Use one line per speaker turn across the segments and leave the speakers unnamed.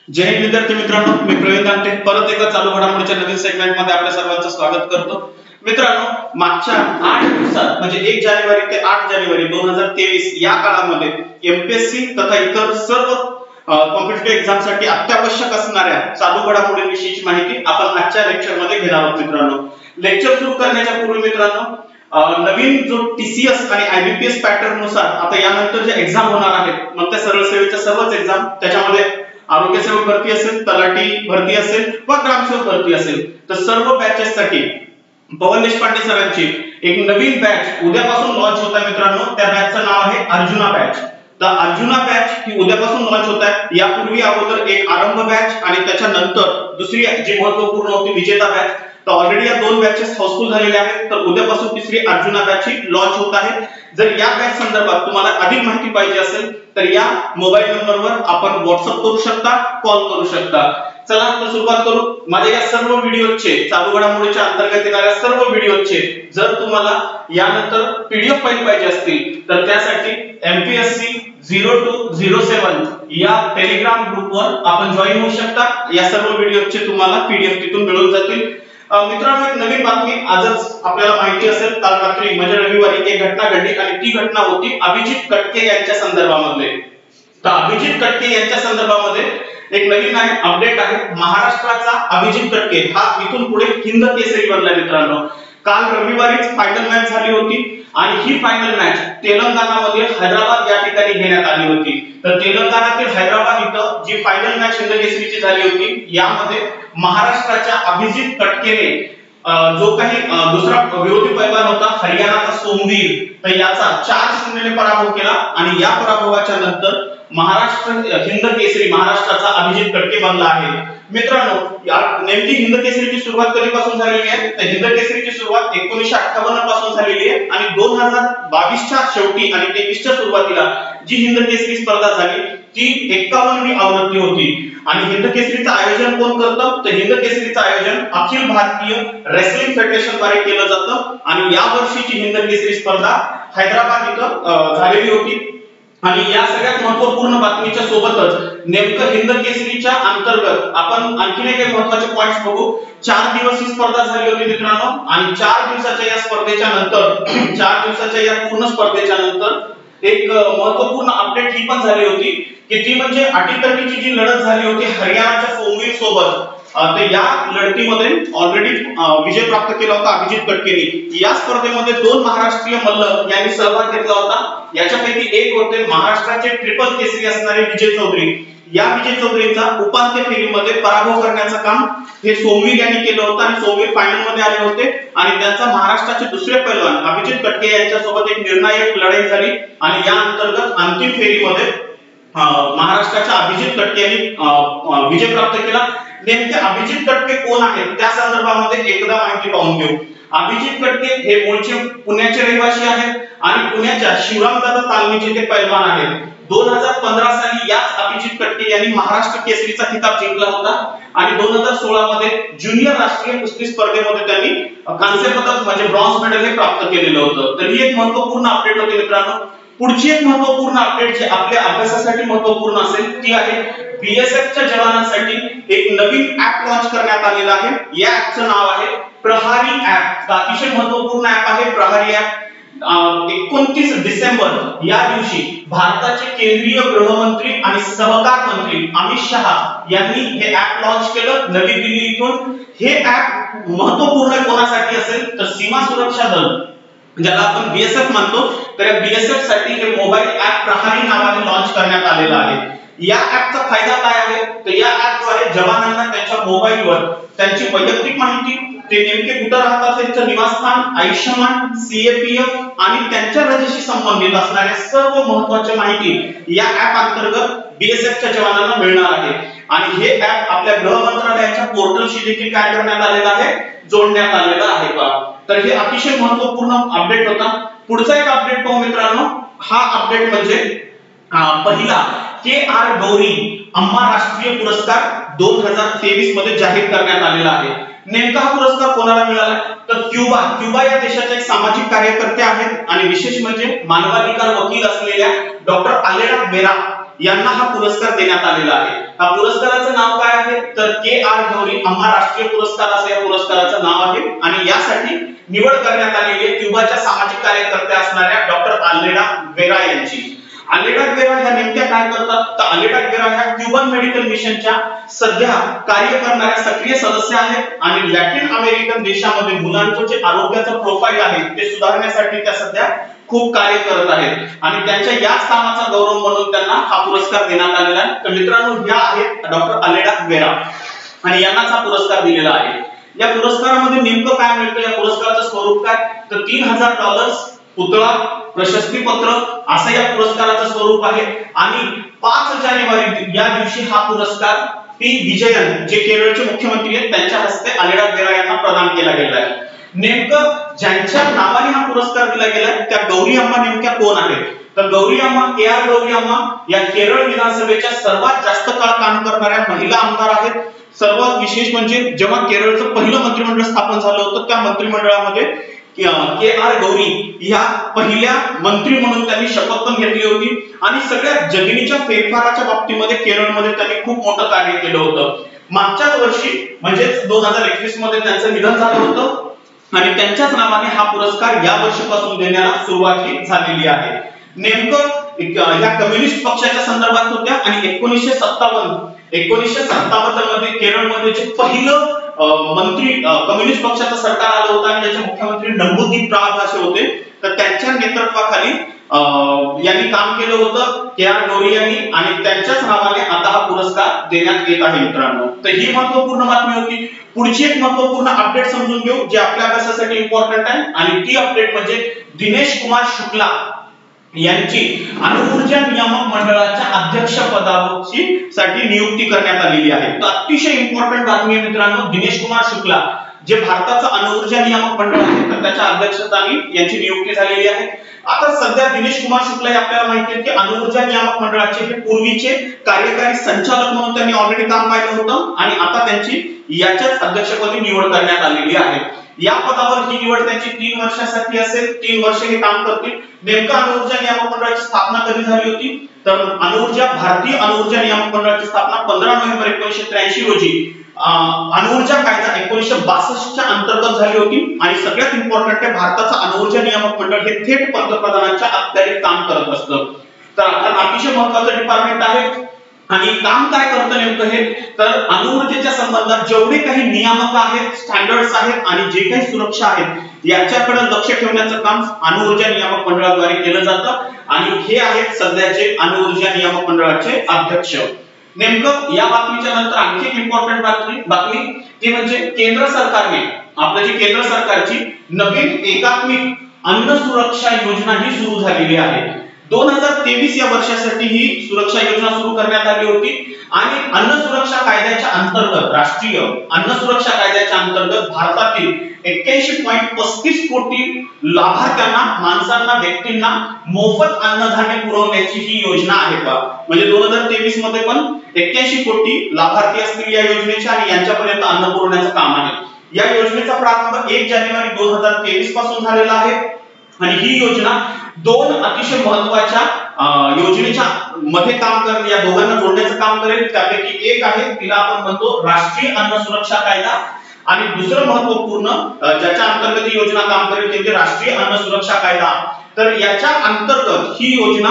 जय हिंद विद्यार्थी मित्रांनो, मी प्रवीण दांटे परत एकदा चालू घडामोडीच्या नवीन सेगमेंट मध्ये आपल्या सर्वांचं स्वागत करतो। मित्रांनो, मागच्या 8 दिवसात म्हणजे 1 जानेवारी ते 8 जानेवारी 2023 या काळामध्ये एमपीएससी तथा इतर सर्व कॉम्पिटिटिव्ह एक्झाम साठी अत्यावश्यक असणाऱ्या चालू घडामोडींविषयीची माहिती आपण आजच्या लेक्चर मध्ये घेणार आहोत। मित्रांनो, लेक्चर सुरू करण्याच्या पूर्वी मित्रांनो, नवीन जो टीसीएस आणि आयबीपीएस पॅटर्न नुसार आता यानंतर जे एक्झाम होणार आहेत मग त्या सरळ सेवेच्या सर्वच एक्झाम त्याच्यामध्ये आरोग्य सेवक भरती असेल, तलाठी भरती असेल व ग्रामसेवक भरती असेल तर सर्व बॅचेस साठी पवन देशपांडे सरांची एक नवीन बॅच उद्यापासून लॉन्च होत आहे। मित्रांनो, त्या बॅचचं नाव आहे अर्जुना बॅच। तर अर्जुना बॅच ही उद्यापासून लॉन्च होत आहे। यापूर्वी अगोदर एक आरंभ बॅच आणि त्याच्यानंतर दुसरी जी महत्त्वपूर्ण होती विजेता बॅच। तर ऑलरेडी या दोन बॅचेस हाऊसफुल झालेल्या आहेत। तर उद्यापासून तिसरी अर्जुना बॅच ही लॉन्च होत आहे। जर या बॅच संदर्भात तुम्हाला अधिक माहिती पाहिजे असेल तर या मोबाईल नंबरवर आपण व्हाट्सअप करू शकता, कॉल करू शकता। चला तर सुरुवात करू। माझ्या या सर्व व्हिडिओचे चालू घडामोडीच्या अंतर्गत येणाऱ्या सर्व व्हिडिओचे जर तुम्हाला यानंतर पीडीएफ फाईल पाहिजे असतील तर त्यासाठी एमपीएससी 0207 या टेलिग्राम ग्रुपवर आपण जॉइन होऊ शकता। या सर्व व्हिडिओचे तुम्हाला पीडीएफ तिथून मिळून जातील। मित्रांनो, एक नवीन बातमी आजच आपल्याला माहिती असेल, काल रात्री म्हणजे रविवारी एक घटना घडली आणि ती घटना होती अभिजित कटके यांच्या संदर्भामध्ये। तर अभिजित कटके यांच्या संदर्भामध्ये एक नवीन अपडेट आहे। महाराष्ट्राचा अभिजित कटके हा इथून पुढे हिंद केसरी बनला। मित्रांनो, काल रविवारीच फायनल मॅच झाली होती आणि ही फायनल मॅच तेलंगणामध्ये हैदराबाद या ठिकाणी घेण्यात आली होती। तर तेलंगणातील हैदराबाद इथं जी फायनल मॅच हिंद केसरीची झाली होती यामध्ये महाराष्ट्राच्या अभिजित कटकेने जो काही दुसरा विरोधी पैलवान होता हरियाणाचा सोमवीर तर याचा 4-0 ने पराभव केला आणि या पराभवाच्या नंतर महाराष्ट्र हिंद केसरी महाराष्ट्राचा अभिजित कटके बनला आहे। मित्रांनो, नेमकी हिंद केसरीची सुरुवात कधीपासून झालेली आहे तर हिंद केसरीची सुरुवात 1958 पासून झालेली आहे आणि 2022 च्या शेवटी आणि 23 च्या सुरुवातीला जी हिंद केसरी स्पर्धा झाली ती 51वी आवृत्ती होती। आणि हिंद केसरीचं आयोजन कोण करतं तर हिंद केसरीचं आयोजन अखिल भारतीय रेसलिंग फेडरेशन द्वारे केलं जातं आणि या वर्षीची हिंद केसरी स्पर्धा हैदराबाद इथं झालेली होती। आणि या सगळ्यात महत्त्वपूर्ण बातमीच्या सोबतच नेमकं हिंद केसरीच्या अंतर्गत आपण आणखीन एक महत्त्वाचे पॉइंट्स बघू। 4 दिवस ही स्पर्धा झाली होती मित्रांनो आणि 4 दिवसाच्या या स्पर्धेच्या नंतर 4 दिवसाच्या या पूर्ण स्पर्धेच्या नंतर एक महत्त्वपूर्ण अपडेट ही पण झाली होती की ती म्हणजे अटीतटीची जी लढत झाली होती हरियाणाच्या सोमवीर सोबत। तर या लढतीमध्ये ऑलरेडी विजय प्राप्त केला होता अभिजित कटकेनी। या स्पर्धेमध्ये 2 महाराष्ट्रीय मल्ल यांनी सहभाग घेतला होता। याच्यापैकी एक होते महाराष्ट्राचे ट्रिपल केसरी असणारे विजय चौधरी। या विजय चौधरींचा उपांत्य फेरीमध्ये पराभव करण्याचं काम हे सोमवीर यांनी केलं होतं आणि सोमवीर फायनल मध्ये आले होते आणि त्यांचा महाराष्ट्राचे दुसरे पैलवान अभिजित कटके यांच्यासोबत एक निर्णायक लढाई झाली आणि या अंतर्गत अंतिम फेरीमध्ये महाराष्ट्राच्या अभिजित कटके यांनी विजय प्राप्त केला। नेमके अभिजित कटके कोण आहेत त्या संदर्भामध्ये एकदा माहिती पाहून घेऊ। अभिजित कटके हे मूळचे पुण्याचे रहिवासी आहेत आणि पुण्याच्या शिवरामदादा तालमीचे ते पैलवान आहेत। 2015 साली याच अभिजित कटके यांनी महाराष्ट्र केसरीचा खिताब जिंकला होता आणि 2016 मध्ये ज्युनियर राष्ट्रीय कुस्ती स्पर्धेमध्ये त्यांनी कांस्य पदक म्हणजे ब्रॉन्झ मेडल हे प्राप्त केलेलं होतं। तर ही एक महत्त्वपूर्ण अपडेट होती मित्रांनो। पुढची एक महत्त्वपूर्ण अपडेट जी आपल्या अभ्यासासाठी महत्त्वपूर्ण असेल ती आहे बीएसएफच्या जवानांसाठी एक नवीन ॲप लॉन्च करण्यात आलेला आहे। या ॲपचं नाव आहे प्रहारी ॲप। अतिशय महत्त्वपूर्ण ॲप आहे प्रहारी ॲप। 29 डिसेंबर या दिवशी भारताचे केंद्रीय गृहमंत्री आणि सहकार मंत्री अमित शहा यांनी हे ॲप लॉन्च केलं नवी दिल्ली इथून। हे ॲप महत्त्वपूर्ण कोणासाठी असेल तर सीमा सुरक्षा दल ज्याला आपण बीएसएफ म्हणतो तर या बीएसएफ साठी हे मोबाईल ॲप प्रहारी नावाने लॉन्च करण्यात आलेला आहे। या ॲपचा फायदा काय आहे तर या ॲपद्वारे जवानांना त्यांच्या मोबाईलवर त्यांची वैयक्तिक माहिती, ते नेमके कुठे राहतात, त्यांचं निवासस्थान, आयुष्यमान, सीएपीएफ आणि त्यांच्या रजेशी संबंधित असणाऱ्या सर्व महत्त्वाची माहिती या ॲप अंतर्गत बीएसएफच्या जवानांना मिळणार आहे। आणि हे ॲप आपल्या गृह मंत्रालयाच्या पोर्टलशी देखील काय करण्यात आलेलं आहे जोडण्यात आलेलं आहे का। तर हे अतिशय महत्त्वपूर्ण अपडेट होता। पुढचा एक अपडेट पाहू मित्रांनो। हा अपडेट म्हणजे पहिला KR गौरी अम्मा राष्ट्रीय पुरस्कार 2023 मध्ये जाहीर करण्यात आलेला आहे। नेमका हा पुरस्कार कोणाला मिळाला तर क्युबा या देशाचे एक सामाजिक कार्यकर्ते आहेत आणि विशेष म्हणजे मानवाधिकार वकील असलेल्या डॉक्टर आलेना बेरा यांना हा पुरस्कार देण्यात आलेला आहे। हा पुरस्काराचं नाव काय आहे तर के.आर. गौरी अम्मा राष्ट्रीय पुरस्कार असं या पुरस्काराचं नाव आहे आणि यासाठी निवड करण्यात आलेली आहे क्युबाच्या सामाजिक कार्यकर्त्या असणाऱ्या डॉक्टर आलेडा वेरा यांची। आलेडा वेरा ह्या नेमक्या काय करतात तर आलेडा वेरा ह्या क्युबन मेडिकल मिशनच्या सध्या कार्य करणाऱ्या सक्रिय सदस्य आहेत आणि लॅटिन अमेरिकन देशामध्ये मुलांचं जे आरोग्याचं प्रोफाईल आहे ते सुधारण्यासाठी त्या सध्या खूप कार्य करत आहेत आणि त्यांच्या याच कामाचा गौरव म्हणून त्यांना हा पुरस्कार देण्यात आलेला आहे। तर मित्रांनो ह्या आहेत डॉक्टर आलेडा वेरा आणि यांनाच हा पुरस्कार दिलेला आहे। या पुरस्कारामध्ये नेमकं काय मिळतं या पुरस्काराचं स्वरूप काय तर $3000 पुतळा प्रशस्तीपत्र असं या पुरस्काराचं स्वरूप आहे आणि 5 जानेवारी या दिवशी हा पुरस्कार पी विजयन जे केरळचे मुख्यमंत्री आहेत त्यांच्या हस्ते आलेडा वेरा यांना प्रदान केला गेला आहे। नेमकं ज्यांच्या नावाने हा पुरस्कार दिला गेलाय त्या गौरी अम्मा नेमक्या कोण आहेत तर गौरी अम्मा के.आर. गौरी अम्मा या केरळ विधानसभेच्या सर्वात जास्त काळ काम करणाऱ्या महिला आमदार आहेत। सर्वात विशेष म्हणजे जेव्हा केरळचं पहिलं मंत्रिमंडळ स्थापन झालं होतं त्या मंत्रिमंडळामध्ये के.आर. गौरी या पहिल्या मंत्री म्हणून त्यांनी शपथ पण घेतली होती आणि सगळ्या जमिनीच्या फेरफाराच्या बाबतीमध्ये केरळमध्ये त्यांनी खूप मोठं कार्य केलं होतं। मागच्याच वर्षी म्हणजे 2021 मध्ये त्यांचं निधन झालं होतं आणि त्यांच्याच नावाने हा पुरस्कार या वर्षापासून देण्याला सुरुवात झालेली आहे। नेमकं या कम्युनिस्ट पक्षाच्या संदर्भात होत्या आणि 1957 मध्ये केरळमध्ये जे पहिलं मंत्री कम्युनिस्ट पक्षाचं सरकार आलं होतं आणि त्याचे मुख्यमंत्री नंबूदीप राव असे होते तर त्यांच्या नेतृत्वाखाली यांनी काम केलं होतं के.आर. गौरी यांनी आणि त्यांच्याच नावाने आता हा पुरस्कार देण्यात येत आहे। मित्रांनो तर ही महत्त्वपूर्ण बातमी होती। पुढची एक महत्त्वपूर्ण अपडेट समजून घेऊ जे आपल्या अभ्यासासाठी इम्पॉर्टंट आहे आणि ती अपडेट म्हणजे दिनेश कुमार शुक्ला यांची अणुऊर्जा नियामक मंडळाच्या अध्यक्ष पदासाठी नियुक्ती करण्यात आलेली आहे। तर अतिशय इम्पॉर्टंट बातमी आहे मित्रांनो। दिनेश कुमार शुक्ला जे भारताचं अणुऊर्जा नियामक मंडळ आहे तर त्याच्या अध्यक्षस्थानी यांची नियुक्ती झालेली आहे। आता सध्या दिनेश कुमार शुक्ला हे आपल्याला माहिती आहे की अणुऊर्जा नियामक मंडळाचे हे पूर्वीचे कार्यकारी संचालक म्हणून त्यांनी ऑलरेडी काम पाहिलं होतं आणि आता त्यांची याच्याच अध्यक्षपदी निवड करण्यात आलेली आहे। या पदावर ही निवड त्यांची 3 वर्षासाठी असेल। 3 वर्ष हे काम करतील। नेमका अणुऊर्जा नियामक मंडळाची स्थापना कधी झाली होती तर भारतीय अणुऊर्जा नियामक मंडळाची स्थापना 15 नोव्हेंबर 1983 रोजी अणुऊर्जा कायदा 1962 च्या अंतर्गत झाली होती आणि सगळ्यात इम्पॉर्टंट आहे भारताचा अणुऊर्जा नियामक मंडळ हे थेट पंतप्रधानांच्या अखत्यारीत काम करत असतं। तर अतिशय महत्त्वाचं डिपार्टमेंट आहे आणि काम काय करतं नेमकं हे तर अणुऊर्जेच्या संबंधात जेवढे काही नियामक आहेत स्टँडर्ड्स आहेत आणि जे काही सुरक्षा आहेत याच्याकडे लक्ष ठेवण्याचं काम अणुऊर्जा नियामक मंडळाद्वारे केलं जातं आणि हे आहेत सध्याचे अणुऊर्जा नियामक मंडळाचे अध्यक्ष। नेमकं या बातमीच्या नंतर आणखी एक इम्पॉर्टंट बातमी ती म्हणजे केंद्र सरकारने आपल्या जी केंद्र सरकारची नवीन एकात्मिक अन्न सुरक्षा योजना ही सुरू झालेली आहे। 2023 या वर्षासाठी ही सुरक्षा योजना सुरू करण्यात आली होती आणि अन्न सुरक्षा कायद्याच्या अंतर्गत राष्ट्रीय अन्न सुरक्षा कायद्याच्या अंतर्गत भारतातील 81.35 कोटी लाभार्थ्यांना माणसांना व्यक्तींना मोफत अन्नधान्य पुरवण्याची ही योजना आहे का म्हणजे 2023 मध्ये पण 81 कोटी लाभार्थी असतील या योजनेचे आणि यांच्यापर्यंत अन्न पुरवण्याचं काम आहे। या योजनेचा प्रारंभ 1 जानेवारी 2023 पासून झालेला आहे आणि ही योजना 2 अतिशय महत्त्वाच्या योजनेच्या मध्ये काम करेल या दोघांना जोडण्याचं काम करेल। त्यापैकी एक आहे तिला आपण म्हणतो राष्ट्रीय अन्न सुरक्षा कायदा आणि दुसरं महत्त्वपूर्ण ज्याच्या अंतर्गत ही योजना काम करेल ते म्हणजे राष्ट्रीय अन्न सुरक्षा कायदा। तर याच्या अंतर्गत ही योजना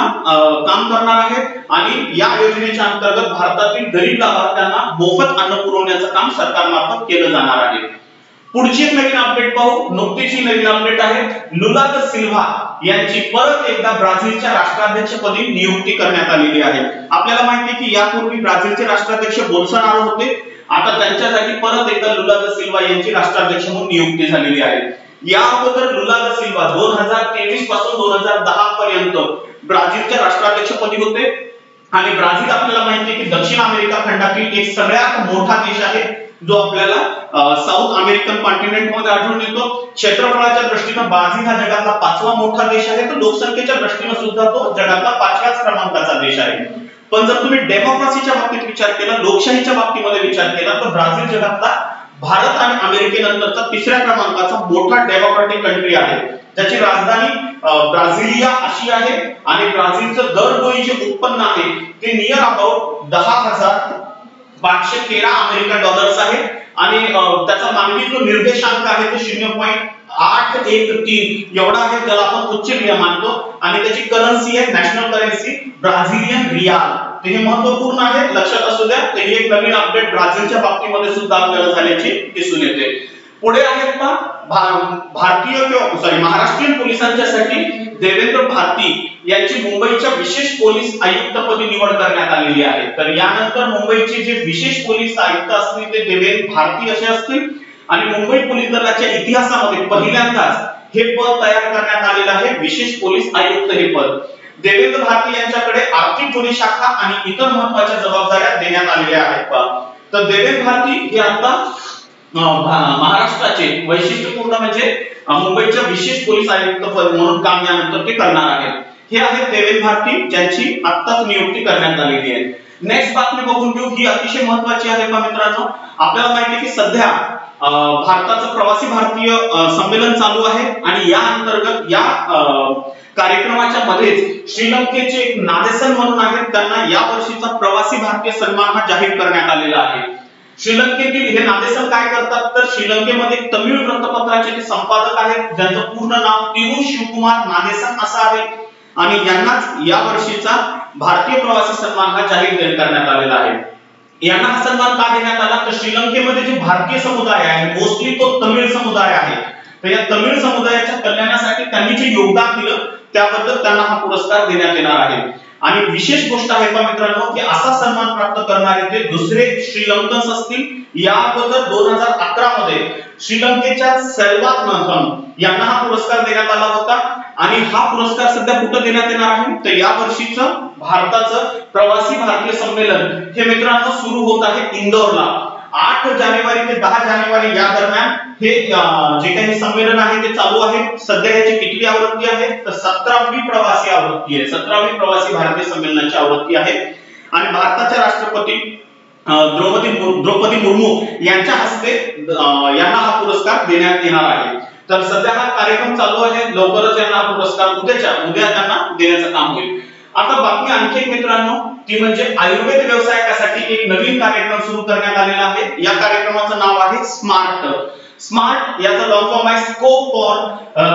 काम करणार आहे आणि या योजनेच्या अंतर्गत भारतातील गरीब लाभार्थ्यांना मोफत अन्न पुरवण्याचं काम सरकारमार्फत केलं जाणार आहे। पुढची एक नवीन अपडेट पाहू। नुकतीच ही नवीन अपडेट आहे लुला दा सिल्व्हा यांची परत एकदा ब्राझीलच्या राष्ट्राध्यक्षपदी नियुक्ती करण्यात आलेली आहे। आपल्याला माहिती आहे की यापूर्वी ब्राझीलचे राष्ट्राध्यक्ष बोल्सोनारो होते, आता त्यांच्या जागी परत एकदा लुला दा सिल्व्हा यांची राष्ट्राध्यक्ष म्हणून नियुक्ती झालेली आहे। या अगोदर लुला दा सिल्व्हा 2023 पासून 2010 पर्यंत ब्राझीलच्या राष्ट्राध्यक्षपदी होते आणि ब्राझील आपल्याला माहिती आहे की दक्षिण अमेरिका खंडातील एक सगळ्यात मोठा देश आहे जो आपल्याला साऊथ अमेरिकन कॉन्टिनेंट मध्ये आढळून येतो। क्षेत्रफळाच्या दृष्टीने ब्राझील हा जगातला 5वा मोठा देश आहे तर लोकसंख्येच्या दृष्टीने सुद्धा तो जगातला 5व्याच क्रमांकाचा देश आहे। पण जर तुम्ही डेमोक्रेसीच्या बाबतीत विचार केला लोकशाहीच्या बाबतीमध्ये विचार केला तर ब्राझील जगातला भारत आणि अमेरिकेनंतरचा 3ऱ्या क्रमांकाचा मोठा डेमोक्रॅटिक कंट्री आहे। ज्याची राजधानी ब्राझिलिया अशी आहे आणि ब्राझीलचं दरडोई जे उत्पन्न आहे ते नियर अबाउट 10,513 अमेरिकन डॉलर्स आहे आणि त्याचा मानवी जो निर्देशांक आहे तो 0.813 एवढा आहे, ज्याला आपण उच्च रिया मानतो आणि त्याची करन्सी आहे नॅशनल करन्सी ब्राझिलियन रियाल. तर हे महत्त्वपूर्ण आहे, लक्षात असू द्या. तर ही एक नवीन अपडेट ब्राझीलच्या बाबतीमध्ये सुद्धा आपल्याला झाल्याची दिसून येते. पुढे आहेत का महाराष्ट्रीयन पोलिसांच्यासाठी देवेंद्र भारती यांची मुंबईच्या विशेष पोलीस आयुक्तपदी निवड करण्यात आलेली आहे. तर यानंतर मुंबईचे जे विशेष पोलीस आयुक्त असतील ते देवेंद्र भारती असे असतील आणि मुंबई पोलीस दलाच्या इतिहासामध्ये पहिल्यांदाच हे पद तयार करण्यात आलेलं आहे, विशेष पोलीस आयुक्त हे पद. देवेंद्र भारती यांच्याकडे आर्थिक गुन्हे शाखा आणि इतर महत्त्वाच्या जबाबदाऱ्या देण्यात आलेल्या आहेत. तर देवेंद्र भारती हे आता महाराष्ट्राचे वैशिष्ट्यपूर्ण म्हणजे मुंबईच्या विशेष पोलीस आयुक्त म्हणून काम यानंतर ते करणार आहेत. हे आहेत देवेंद्र भारती ज्यांची आत्ताच नियुक्ती करण्यात आलेली आहे. नेक्स्ट बातमी बघून घेऊ, ही अतिशय महत्त्वाची आहे का मित्रांनो. आपल्याला माहिती आहे की सध्या भारताचं प्रवासी भारतीय संमेलन चालू आहे आणि या अंतर्गत या कार्यक्रमाच्या मध्येच श्रीलंकेचे एक नादेसन म्हणून आहेत, त्यांना या वर्षीचा प्रवासी भारतीय सन्मान हा जाहीर करण्यात आलेला आहे. श्रीलंकेतील हे नादेसन काय करतात तर श्रीलंकेमध्ये तमिळ वृत्तपत्राचे ते संपादक आहेत ज्यांचं पूर्ण नाव तिरू शिवकुमार नादेसन असं आहे आणि यांनाच या वर्षीचा भारतीय प्रवासी सन्मान हा जाहीर करण्यात आलेला आहे. यांना हा सन्मान का देण्यात आला तर श्रीलंकेमध्ये जे भारतीय समुदाय आहे मोस्टली तो तमिळ समुदाय आहे, तर या तमिळ समुदायाच्या कल्याणासाठी त्यांनी जे योगदान दिलं त्याबद्दल त्यांना हा पुरस्कार देण्यात येणार आहे. आणि विशेष गोष्ट आहे का मित्रांनो की असा सन्मान प्राप्त करणारे ते दुसरे श्रीलंकन्स असतील. या अगोदर 2011 मध्ये श्रीलंकेच्या सेल्वाथनथन यांना हा पुरस्कार देण्यात आला होता आणि हा पुरस्कार सध्या कुठे देण्यात येणार आहे तर या वर्षीचं भारताचं प्रवासी भारतीय संमेलन हे मित्रांनो सुरू होत आहे इंदोरला. 8 जानेवारी ते 10 जानेवारी या दरम्यान हे जे काही संमेलन आहे ते चालू आहे. सध्या याची कितवी आवृत्ती आहे तर 17वी प्रवासी आवृत्ती आहे, 17वी प्रवासी भारतीय संमेलनाची आवृत्ती आहे आणि भारताच्या राष्ट्रपती द्रौपदी मुर्मू यांच्या हस्ते यांना हा पुरस्कार देण्यात येणार आहे. तर सध्या हा कार्यक्रम चालू आहे, लवकरच यांना हा पुरस्कार उद्या त्यांना देण्याचं काम होईल. आता बातमी आणखी एक मित्रांनो ती म्हणजे आयुर्वेद व्यवसायासाठी एक नवीन कार्यक्रम सुरू करण्यात आलेला आहे. या कार्यक्रमाचं नाव आहे स्मार्ट. स्मार्ट याचा लॉंग फॉर्म आहे scope for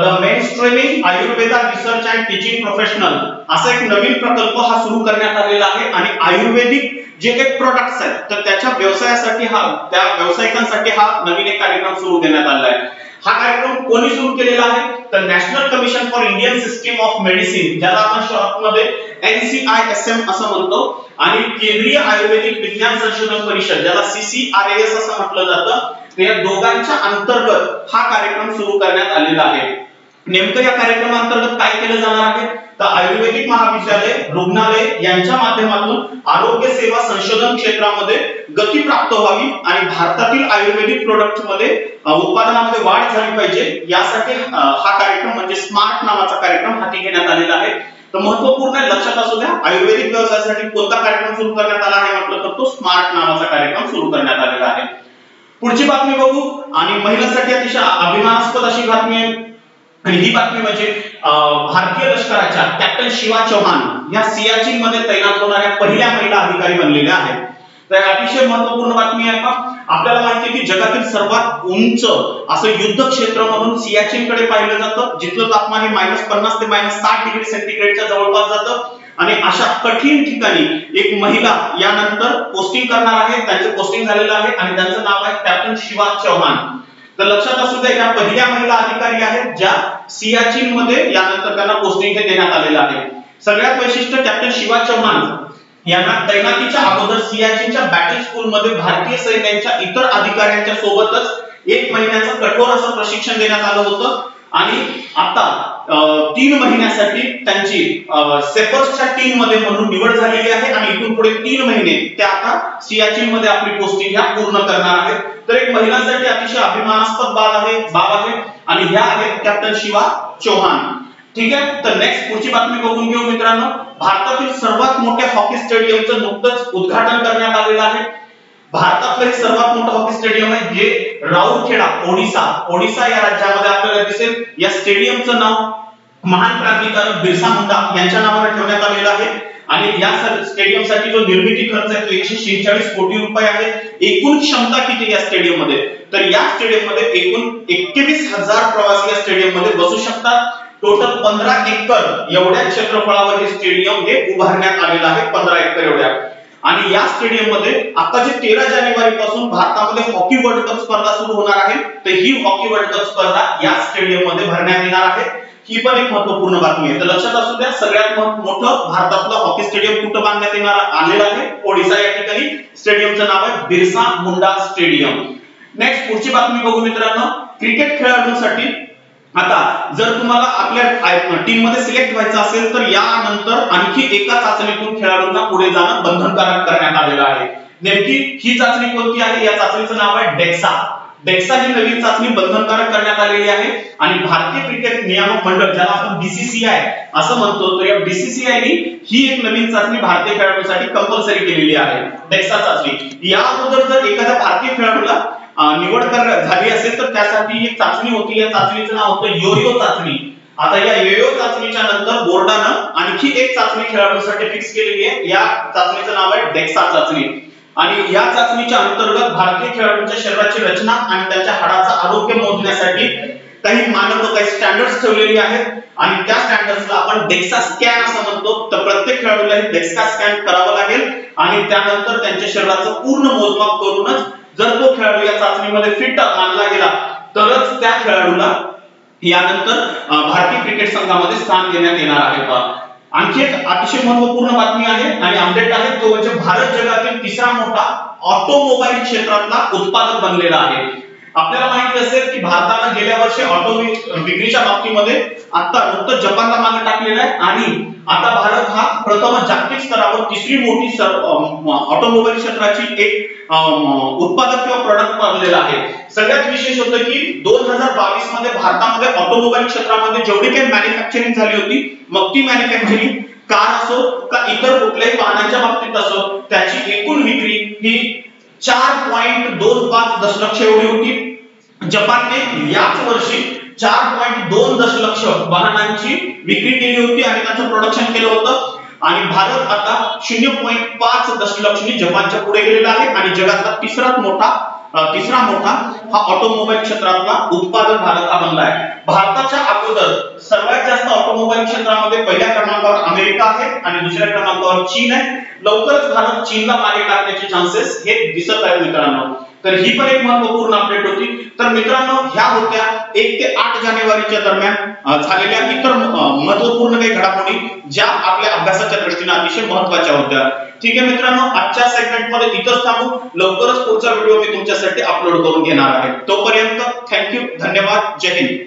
the mainstreaming Ayurveda research and teaching professional. असा एक नवीन प्रकल्प हा सुरू करण्यात आलेला आहे आणि आयुर्वेदिक जे काही प्रोडक्ट्स आहेत तर त्याच्या व्यवसायासाठी त्या व्यावसायिकांसाठी हा नवीन एक कार्यक्रम सुरू करण्यात आलेला आहे. हा कार्यक्रम कोणी सुरू केलेला आहे तर national commission for Indian system of medicine ज्याला आपण शॉर्ट मध्ये NCISM असं म्हणतो आणि केंद्रीय आयुर्वेदिक विज्ञान संशोधन परिषद ज्याला CCRAS असं म्हटलं जातं. या दोघांच्या अंतर्गत हा कार्यक्रम सुरू करण्यात आलेला आहे. नेमकं या कार्यक्रमांतर्गत काय केलं जाणार आहे तर आयुर्वेदिक महाविद्यालय रुग्णालय यांच्या माध्यमातून आरोग्य सेवा संशोधन क्षेत्रामध्ये गती प्राप्त व्हावी आणि भारतातील आयुर्वेदिक प्रोडक्ट्स मध्ये उत्पादनामध्ये वाढ झाली पाहिजे यासाठी हा कार्यक्रम म्हणजे स्मार्ट नावाचा कार्यक्रम हाती घेण्यात आलेला आहे. तर महत्त्वपूर्ण आहे, लक्षात असू द्या. आयुर्वेदिक व्यवसायासाठी कोणता कार्यक्रम सुरू करण्यात आला आहे म्हटलं तर तो स्मार्ट नावाचा कार्यक्रम सुरू करण्यात आलेला आहे. पुढची बातमी बघू आणि महिलांसाठी अतिशय अभिमानास्पद अशी बातमी आहे आणि ही बातमी म्हणजे भारतीय लष्कराच्या कॅप्टन शिवा चौहान या सियाचीन मध्ये तैनात होणाऱ्या पहिल्या महिला अधिकारी बनलेल्या आहेत. तर अतिशय महत्त्वपूर्ण बातमी आहे का. आपल्याला माहिती आहे की जगातील सर्वात उंच असं युद्ध क्षेत्र म्हणून सियाचीन कडे पाहिलं जातं, जिथलं तापमान हे -50 ते -60 डिग्री सेंटीग्रेडच्या जवळपास जातं आणि अशा कठीण ठिकाणी एक महिला यानंतर पोस्टिंग करणार आहे. त्यांचं पोस्टिंग झालेलं आहे आणि त्यांचं नाव आहे कॅप्टन शिवा चौहान. तर लक्षात असू द्या या पहिल्या महिला अधिकारी आहेत ज्या सियाचीन मध्ये यानंतर त्यांना पोस्टिंग हे देण्यात आलेलं आहे. सगळ्यात वैशिष्ट्य कॅप्टन शिवा चौहान यांना तैनातीच्या अगोदर सियाचीनच्या बॅटल स्कूल मध्ये भारतीय सैन्याच्या इतर अधिकाऱ्यांच्या सोबतच 1 महिन्याचं कठोर असं प्रशिक्षण देण्यात आलं होतं आणि आता 3 महिन्यासाठी त्यांची सेपर्सच्या टीम मध्ये म्हणून निवड झालेली आहे आणि इथून पुढे 3 महिने ते आता सियाचीन मध्ये आपली पोस्टिंग ह्या पूर्ण करणार आहेत. तर एक महिलांसाठी अतिशय अभिमानास्पद बाब आहे आणि ह्या आहेत कॅप्टन शिवा चौहान. ठीक आहे. तर नेक्स्ट पुढची बातमी बघून घेऊ मित्रांनो. भारतातील सर्वात मोठ्या हॉकी स्टेडियमचं नुकतंच उद्घाटन करण्यात आलेलं आहे. भारतातलं हे सर्वात मोठं हॉकी स्टेडियम आहे जे राउरखेडा ओडिशा या राज्यामध्ये आपल्याला दिसेल। या स्टेडियमचं नाव महान क्रांतिकारक बिरसा मुंडा यांच्या नावाने ठेवण्यात आलेलं आहे आणि या स्टेडियमसाठी जो निर्मिती खर्च आहे तो 146 कोटी रुपये आहे। एकूण क्षमता किती या स्टेडियम मध्ये, तर या स्टेडियम मध्ये एकूण 21,000 प्रवासी या स्टेडियम मध्ये बसू शकतात। टोटल 15 एकर एवढ्या क्षेत्रफळावर हे स्टेडियम हे उभारण्यात आलेलं आहे, 15 एकर एवढ्या। आणि या स्टेडियम मध्ये आता जे 13 जानेवारी पासून भारतामध्ये हॉकी वर्ल्ड कप स्पर्धा सुरू होणार आहे, तर ही हॉकी वर्ल्ड कप स्पर्धा या स्टेडियम मध्ये भरण्यात येणार आहे। ही पण एक महत्त्वपूर्ण बातमी आहे। तर लक्षात असू द्या, सगळ्यात मोठं भारतातलं हॉकी स्टेडियम कुठं बांधण्यात येणार आलेलं आहे, ओडिशा या ठिकाणी। स्टेडियमचं नाव आहे बिरसा मुंडा स्टेडियम। नेक्स्ट पुढची बातमी बघू मित्रांनो, क्रिकेट खेळाडूंसाठी आता जर तुम्हाला आपल्या टीम मध्ये सिलेक्ट व्हायचं असेल तर यानंतर आणखी एका चाचणीतून खेळाडूंना पुढे जाणं बंधनकारक करण्यात आलेलं आहे। नेमकी ही चाचणी कोणती आहे, या चाचणीचं नाव आहे डेक्सा ही नवीन चाचणी बंधनकारक करण्यात आलेली आहे आणि भारतीय क्रिकेट नियामक मंडळ ज्याला आपण बीसीसीआय असं म्हणतो, तर या बीसीसीआय ने ही एक नवीन चाचणी भारतीय खेळाडूंसाठी कंपल्सरी केलेली आहे, डेक्सा चाचणी। या अगोदर जर एखाद्या भारतीय खेळाडूला निवड झाली असेल तर त्यासाठी एक चाचणी होती, या चाचणीचं नाव होतं योयो चाचणी। आता या योयो चाचणीच्या नंतर बोर्डानं आणखी एक चाचणी खेळाडूंसाठी फिक्स केलेली आहे, या चाचणीचं नाव आहे डेक्सा चाचणी। आणि या चाचणीच्या अंतर्गत भारतीय खेळाडूंच्या शरीराची रचना आणि त्यांच्या हाडाचं आरोग्य मोजण्यासाठी काही मानक काही स्टँडर्ड्स ठेवलेली आहेत आणि त्या स्टँडर्ड्सला आपण डेक्सा स्कॅन असं म्हणतो। तर प्रत्येक खेळाडूला हे डेक्सा स्कॅन करावं लागेल आणि त्यानंतर त्यांच्या शरीराचं पूर्ण मोजमाप करूनच जर तो खेळाडू या चाचणीमध्ये फिट मानला गेला तरच त्या खेळाडूला यानंतर भारतीय क्रिकेट संघामध्ये स्थान देण्यात येणार आहे। आणखी एक अतिशय महत्त्वपूर्ण बातमी आहे आणि अपडेट आहे, तो म्हणजे भारत जगातील तिसरा मोठा ऑटोमोबाईल क्षेत्रातला उत्पादक बनलेला आहे। आपल्याला माहिती असेल की भारताने गेल्या वर्षी ऑटो विक्रीच्या बाबतीमध्ये आता नुकतंच जपानला मागे टाकलेला आहे आणि आता भारत हा प्रथम जागतिक स्तरावर तिसरी मोठी ऑटोमोबाईल क्षेत्राची एक उत्पादक किंवा प्रोडक्ट बनलेला आहे। सगळ्यात विशेष होतं की 2022 मध्ये भारतामध्ये ऑटोमोबाईल क्षेत्रामध्ये जेवढी काही मॅन्युफॅक्चरिंग झाली होती, मग ती मॅन्युफॅक्चरिंग कार असो का इतर कुठल्याही वाहनांच्या बाबतीत असो, त्याची एकूण विक्री ही 4.25 दशलक्ष एवढी होती। जपानने याच वर्षी 4.2 दशलक्ष वाहनांची विक्री केली होती आणि त्याचं प्रोडक्शन केलं होतं आणि भारत आता 0.5 दशलक्षनी जपानच्या पुढे गेलेला आहे आणि जगातला तिसरा मोठा हा ऑटोमोबाईल क्षेत्रातला उत्पादक भारत हा बनला आहे। भारताच्या अगोदर सर्वात जास्त ऑटोमोबाईल क्षेत्रामध्ये पहिल्या क्रमांकावर अमेरिका आहे आणि दुसऱ्या क्रमांकावर चीन आहे। लवकरच भारत चीनला मागे टाकण्याचे चान्सेस हे दिसत आहेत मित्रांनो। तर ही पण एक महत्त्वपूर्ण अपडेट होती। तर मित्रांनो, ह्या होत्या 1 ते 8 जानेवारीच्या दरम्यान झालेल्या इतर महत्त्वपूर्ण काही घडामोडी ज्या आपल्या अभ्यासाच्या दृष्टीने अतिशय महत्त्वाच्या होत्या। ठीक आहे मित्रांनो, आजच्या सेगमेंटमध्ये इथंच थांबू। लवकरच पुढचा व्हिडिओ मी तुमच्यासाठी अपलोड करून घेणार आहे। तोपर्यंत थँक्यू, धन्यवाद, जय हिंद।